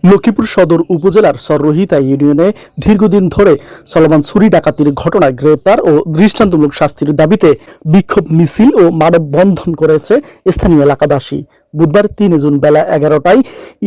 লক্ষ্মীপুর সদর উপজেলার সররহিতা ইউনিয়নে দীর্ঘদিন ধরে চলমান চুরি ডাকাতির ঘটনায় গ্রেপ্তার ও দৃষ্টান্তমূলক শাস্তির দাবিতে বিক্ষোভ মিছিল ও মানববন্ধন করেছে স্থানীয় এলাকাবাসী। বুধবার ৩ জুন বেলা ১১টায়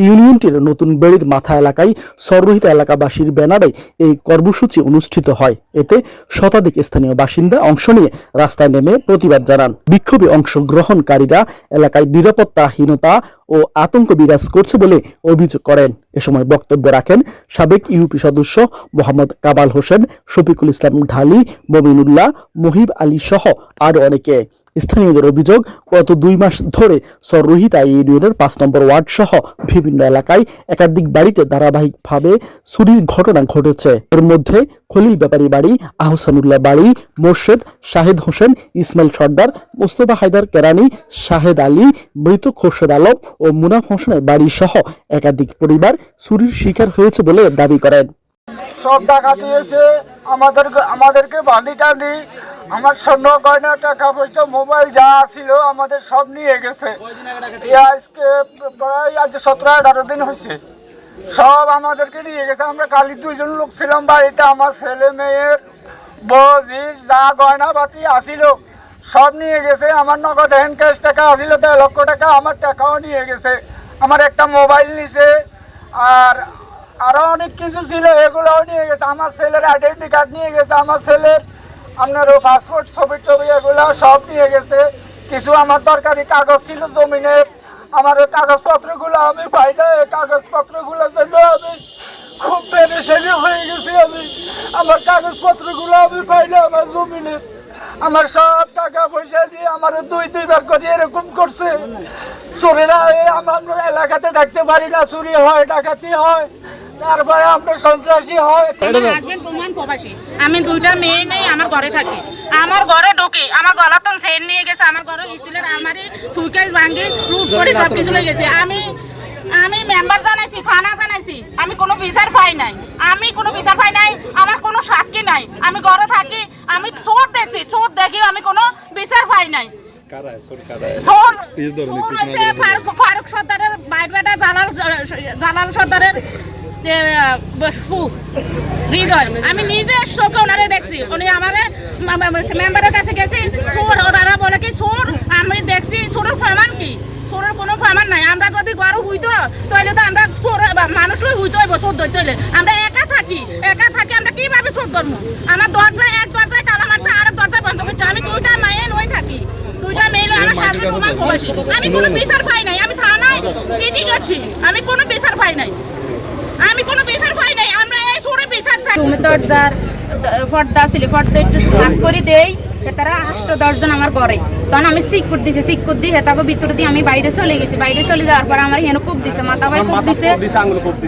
ইউনিয়নটির নতুন বেড়ির মাথা এলাকায় সররহিতা এলাকাবাসীর ব্যানারে এই কর্মসূচি অনুষ্ঠিত হয়। এতে শতাধিক স্থানীয় বাসিন্দা অংশ নিয়ে রাস্তায় নেমে প্রতিবাদ জানান। বিক্ষোভে অংশগ্রহণকারীরা এলাকায় নিরাপত্তাহীনতা ও আতঙ্ক বিরাজ করছে বলে অভিযোগ করেন। এ সময় বক্তব্য রাখেন সাবেক ইউপি সদস্য মোহাম্মদ কাবাল হোসেন, শফিকুল ইসলাম ঢালি, মমিনুল্লাহ, মহিব আলী সহ আরো অনেকে। স্থানীয়দের অভিযোগ, গত ২ মাস ধরে সররহিতা ইউনিয়নের ৫ নম্বর ওয়ার্ড সহ বিভিন্ন এলাকায় একাধিক বাড়িতে ধারাবাহিকভাবে চুরির ঘটনা ঘটেছে। এর মধ্যে খলিল ব্যাপারী বাড়ি, আহসানুল্লাহ বাড়ি, মোর্শেদ, শাহেদ হোসেন, ইসমাইল সর্দার, মোস্তফা হায়দার কেরানি, শাহেদ আলী, মৃত খোরশেদ আলম ও মুনাফ হোসেনের বাড়ি সহ একাধিক পরিবার চুরির শিকার হয়েছে বলে দাবি করেন। সব ডাকাতি এসে আমাদেরকে বাঁধি টানি, আমার স্বর্ণ গয়না, টাকা পয়সা, মোবাইল যা ছিল আমাদের সব নিয়ে গেছে। আজকে প্রায় ১৭-১৮ দিন হয়েছে, সব আমাদেরকে নিয়ে গেছে। আমরা খালি ২ জন লোক ছিলাম বাড়িতে। আমার ছেলে মেয়ের বজিস যা গয়না বাতি আসিল সব নিয়ে গেছে। আমার নগদ হ্যান্ড ক্যাশ টাকা আসিল ১.৫ লক্ষ টাকা, আমার টাকাও নিয়ে গেছে। আমার একটা মোবাইল নিছে, আর আরো অনেক কিছু ছিল, এগুলোও নিয়ে গেছে। আমার ছেলের আইডেন্টি কার্ড নিয়ে গেছে, আমার ছেলের আপনারও পাসপোর্ট, ছবি টবি এগুলো সব নিয়ে গেছে। কিছু আমার দরকারি কাগজ ছিল জমিনের, আমার ওই কাগজপত্রগুলো আমি পাই না। এই কাগজপত্রগুলোর জন্য আমি খুব পেরেশানি হয়ে গেছি। আমার কাগজপত্রগুলো আমি পাই না, আমার জমিনের। আমার সব টাকা পয়সা দিয়ে আমার ২ করে এরকম করছে। চোরেরা আমরা এলাকাতে থাকতে পারি না, চুরি হয়, ডাকাতি হয়, তারপরে আমরা সন্ত্রাসী হয়। আমি 2টা মেয়ে নেই, আমার ঘরে থাকি। আমার ঘরে ঢোকে, আমার গলাতে চেন নিয়ে গেছে, আমার ঘরে স্টিলের আলমারি সুইকেস ভাঙি লুট করে সব কিছু নিয়ে গেছে। আমি মেম্বার জানাইছি, থানা জানাইছি, আমি কোনো বিচার পাই নাই। আমার কোনো সাক্ষী নাই। আমি ঘরে থাকি, আমি চোর দেখছি, চোর দেখি আমি কোনো বিচার পাই নাই। ফারুক সর্দারের বাইর বেটা, জালাল সর্দারের হৃদয়, আমি নিজে চোখে ওনারে দেখছি। উনি আমাদের মেম্বারের কাছে গেছি, চোর ওনারা বলে কি চোর, আমি দেখছি। চোরের প্রমাণ কি? চোরের কোনো প্রমাণ নাই। আমরা যদি ঘরে হইতো তাহলে তো আমরা চোর মানুষ হইতে হইব, চোর ধরতে হইলে। আমরা একা থাকি, আমরা কিভাবে চোর ধরবো? আমার এক দরজায় তালা মারছে, আর দরজায় বন্ধ করছে। আমি 2টা মেয়ে লই থাকি, 2টা মেয়ে লই আমার শাশুড়ি প্রমাণ প্রবাসী। আমি কোনো বিচার পাই নাই। আমি থানায় চিঠি করছি, আমি কোনো বিচার পাই নাই। আমরা এই চোরের বিচার চাই। রুমে দরজার পর্দা ছিল, পর্দা একটু হাত করে দেই, তারা 8-10 জন আমার ঘরে। তখন আমি সিকুর দিয়ে হেতাকে ভিতরে দিয়ে আমি বাইরে চলে গেছি। বাইরে চলে যাওয়ার পর আমার হেন কূপ দিছে, মাথায় কূপ দিছে,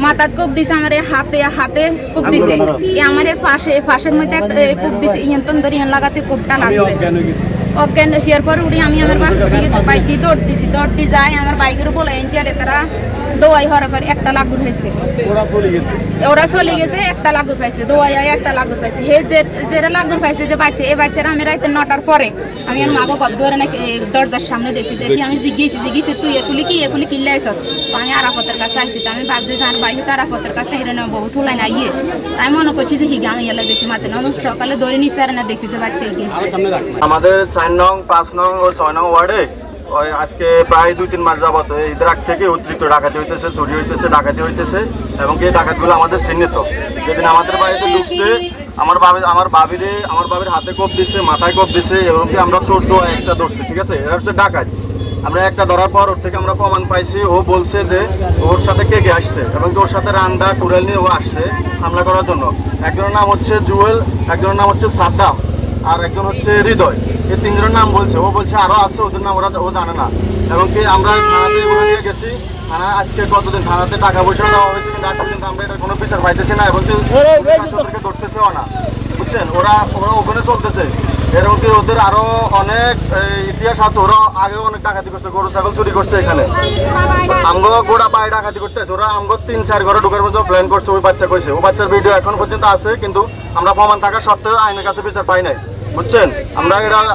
মাথার কূপ দিছে, আমার হাতে কূপ দিছে, আমার ফাঁসের মধ্যে একটা কূপ দিছে। ইয়ন্তন ধরে ইয়ন লাগাতে কূপটা লাগছে। অজ্ঞান হওয়ার পর উঠে আমি আমার বাইক দিয়ে দৌড়তে যাই। আমার বাইকের উপর এনছি, আর তারা দোয়াই হওয়ার পর একটা লাগুর হয়েছে। ওরা চলে গেছে, একটা লাগুর পাইছে। দোয়াই একটা লাগুর পাইছে। যেটা লাগুর পাইছে যে বাচ্চা, এই বাচ্চারা আমি রাতে 9টার পরে আমি আমার মাকে কত ধরে নাকি দরজার সামনে দেখি। আমি জিজ্ঞেসি তুই এগুলি কিনলে আইস? আমি আরাফতের কাছে আইসি। আমি ভাবছি যে আমার বাইরে তো আরাফতের কাছে হেরে না বহু তুলাই না ইয়ে। আমি মনে করছি যে হিগে আমি এলাকা বেশি মাতে না। সকালে ধরে নিচ্ছে আর না দেখছি যে বাচ্চা গিয়ে আমাদের 4 নং, 5 নং ও 6 নং ওয়ার্ডে আজকে প্রায় 2-3 মাস যাবত ঈদের আগ থেকে অতিরিক্ত ডাকাতি হইতেছে, চুরি হইতেছে, ডাকাতি হইতেছে। এবং এই ডাকাতগুলো আমাদের চিহ্নিত। যেদিন আমাদের বাড়িতে ঢুকছে, আমার বাবির হাতে কোপ দিছে, মাথায় কোপ দিছে, এবং কি আমরা চোর একটা ধরছি। ঠিক আছে, এটা হচ্ছে ডাকাত। আমরা একটা ধরার পর ওর থেকে আমরা প্রমাণ পাইছি। ও বলছে যে ওর সাথে কে আসছে, এবং ওর সাথে রান্দা টুরেল নিয়ে ও আসছে হামলা করার জন্য। একজনের নাম হচ্ছে জুয়েল, একজনের নাম হচ্ছে সাদ্দাম, আর একজন হচ্ছে হৃদয়। এই 3 জনের নাম বলছে। ও বলছে আরো আছে, ওদের নাম ও জানে না। এবং কি আমরা থানাতে নিয়ে গেছি। থানা আজকে কতদিন থানাতে টাকা পয়সা দেওয়া হয়েছে, কিন্তু আজকে কিন্তু আমরা এটা কোনো বিচার পাইতেছি না, এবং ধরতেছেও না। বুঝছেন, ওরা ওখানে চলতেছে। এরকম কি ওদের আরো অনেক ইতিহাস আছে। ওরা আগেও অনেক ডাকাতি করছে, গরু ছাগল চুরি করছে। এখানে আমগো গোড়া পায়ে ডাকাতি করতেছে। ওরা আমগো 3-4 ঘরে ঢুকার মতো প্ল্যান করছে। ওই বাচ্চা কইছে, ও বাচ্চার ভিডিও এখন পর্যন্ত আছে, কিন্তু আমরা প্রমাণ থাকা সত্ত্বেও আইনের কাছে বিচার পাই নাই। বুঝছেন?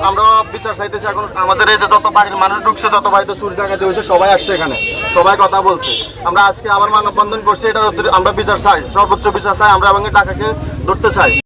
আমরা বিচার চাইতেছি। এখন আমাদের এই যে যত বাড়ির মানুষ ঢুকছে, তত বাড়িতে চুরি ডাকাতি হয়েছে, সবাই আসছে এখানে, সবাই কথা বলছে। আমরা আজকে আবার মানববন্ধন করছি, আমরা বিচার চাই, সর্বোচ্চ বিচার চাই আমরা, এবং টাকাকে ধরতে চাই।